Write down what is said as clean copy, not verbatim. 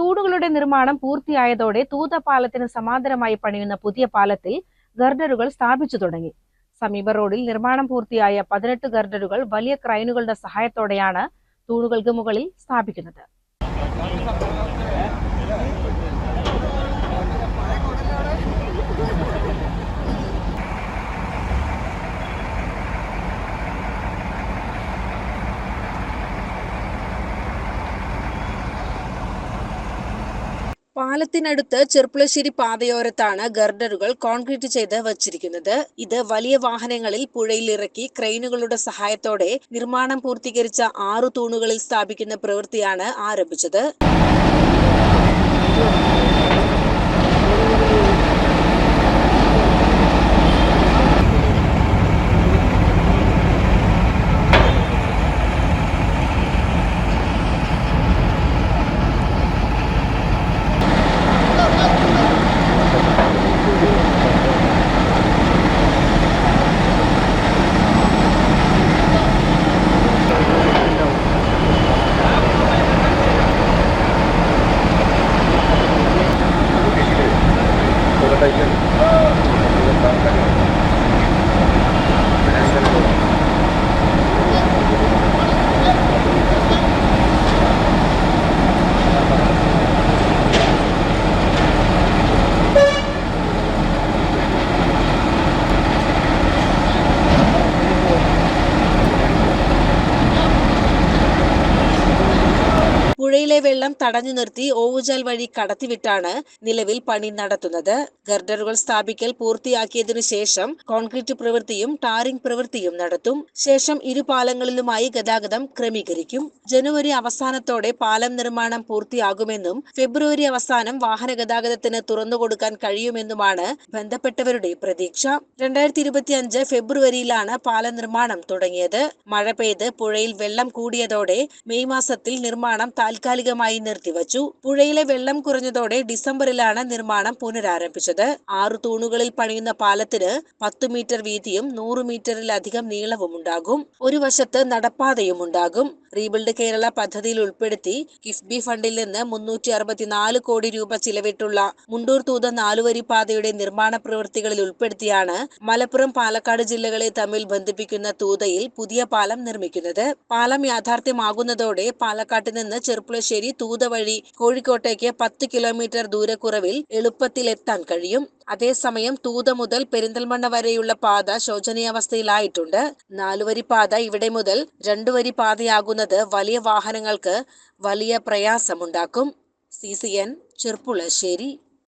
തൂണുകളുടെ നിർമ്മാണം പൂർത്തിയായതോടെ തൂതപാലത്തിന് സമാന്തരമായി പണിയുന്ന പുതിയ പാലത്തിൽ ഗർഡറുകൾ സ്ഥാപിച്ചു തുടങ്ങി. സമീപ റോഡിൽ നിർമ്മാണം പൂർത്തിയായ 18 ഗർഡറുകൾ വലിയ ക്രൈനുകളുടെ സഹായത്തോടെയാണ് തൂണുകൾക്ക് മുകളിൽ സ്ഥാപിക്കുന്നത്. പാലത്തിനടുത്ത് ചെർപ്പുളശ്ശേരി പാതയോരത്താണ് ഗർഡറുകൾ കോൺക്രീറ്റ് ചെയ്ത് വച്ചിരിക്കുന്നത്. ഇത് വലിയ വാഹനങ്ങളിൽ പുഴയിൽ ഇറക്കി ക്രെയിനുകളുടെ സഹായത്തോടെ നിർമ്മാണം പൂർത്തീകരിച്ച 6 തൂണുകളിൽ സ്ഥാപിക്കുന്ന പ്രവൃത്തിയാണ് ആരംഭിച്ചത്. പുഴയിലെ വെള്ളം തടഞ്ഞു നിർത്തി ഓവുചാൽ വഴി കടത്തിവിട്ടാണ് നിലവിൽ പണി നടത്തുന്നത്. ഗർഡറുകൾ സ്ഥാപിക്കൽ പൂർത്തിയാക്കിയതിനു ശേഷം കോൺക്രീറ്റ് പ്രവൃത്തിയും ടാറിംഗ് പ്രവൃത്തിയും നടത്തും. ശേഷം ഇരുപാലങ്ങളിലുമായി ഗതാഗതം ക്രമീകരിക്കും. ജനുവരി അവസാനത്തോടെ പാലം നിർമ്മാണം പൂർത്തിയാകുമെന്നും ഫെബ്രുവരി അവസാനം വാഹന ഗതാഗതത്തിന് തുറന്നുകൊടുക്കാൻ കഴിയുമെന്നുമാണ് ബന്ധപ്പെട്ടവരുടെ പ്രതീക്ഷ. 2025 ഫെബ്രുവരിയിലാണ് പാല നിർമ്മാണം തുടങ്ങിയത്. മഴ പെയ്ത് പുഴയിൽ വെള്ളം കൂടിയതോടെ മെയ് മാസത്തിൽ നിർമ്മാണം താൽക്കാലികമായി നിർത്തിവച്ചു. പുഴയിലെ വെള്ളം കുറഞ്ഞതോടെ ഡിസംബറിലാണ് നിർമ്മാണം പുനരാരംഭിച്ചത്. 6 തൂണുകളിൽ പണിയുന്ന പാലത്തിന് 10 മീറ്റർ വീതിയും 100 മീറ്ററിലധികം നീളവും ഉണ്ടാകും. ഒരു വശത്ത് നടപ്പാതയും ഉണ്ടാകും. റീബിൽഡ് കേരള പദ്ധതിയിൽ ഉൾപ്പെടുത്തി കിഫ്ബി ഫണ്ടിൽ നിന്ന് 364 കോടി രൂപ ചിലവിട്ടുള്ള മുണ്ടൂർ തൂത 4-വരി പാതയുടെ നിർമ്മാണ പ്രവൃത്തികളിൽ ഉൾപ്പെടുത്തിയാണ് മലപ്പുറം, പാലക്കാട് ജില്ലകളെ തമ്മിൽ ബന്ധിപ്പിക്കുന്ന തൂതയിൽ പുതിയ പാലം നിർമ്മിക്കുന്നത്. പാലം യാഥാർത്ഥ്യമാകുന്നതോടെ പാലക്കാട്ട് നിന്ന് ചെർപ്പുളശ്ശേരി തൂത വഴി കോഴിക്കോട്ടേക്ക് 10 കിലോമീറ്റർ ദൂരക്കുറവിൽ എളുപ്പത്തിൽ എത്താൻ കഴിയും. അതേസമയം തൂത മുതൽ പെരിന്തൽമണ്ണ വരെയുള്ള പാത ശോചനീയാവസ്ഥയിലായിട്ടുണ്ട്. 4-വരി പാത ഇവിടെ മുതൽ 2-വരി പാതയാകുന്നത് വലിയ വാഹനങ്ങൾക്ക് വലിയ പ്രയാസമുണ്ടാക്കും. CCN ചെർപ്പുളശ്ശേരി.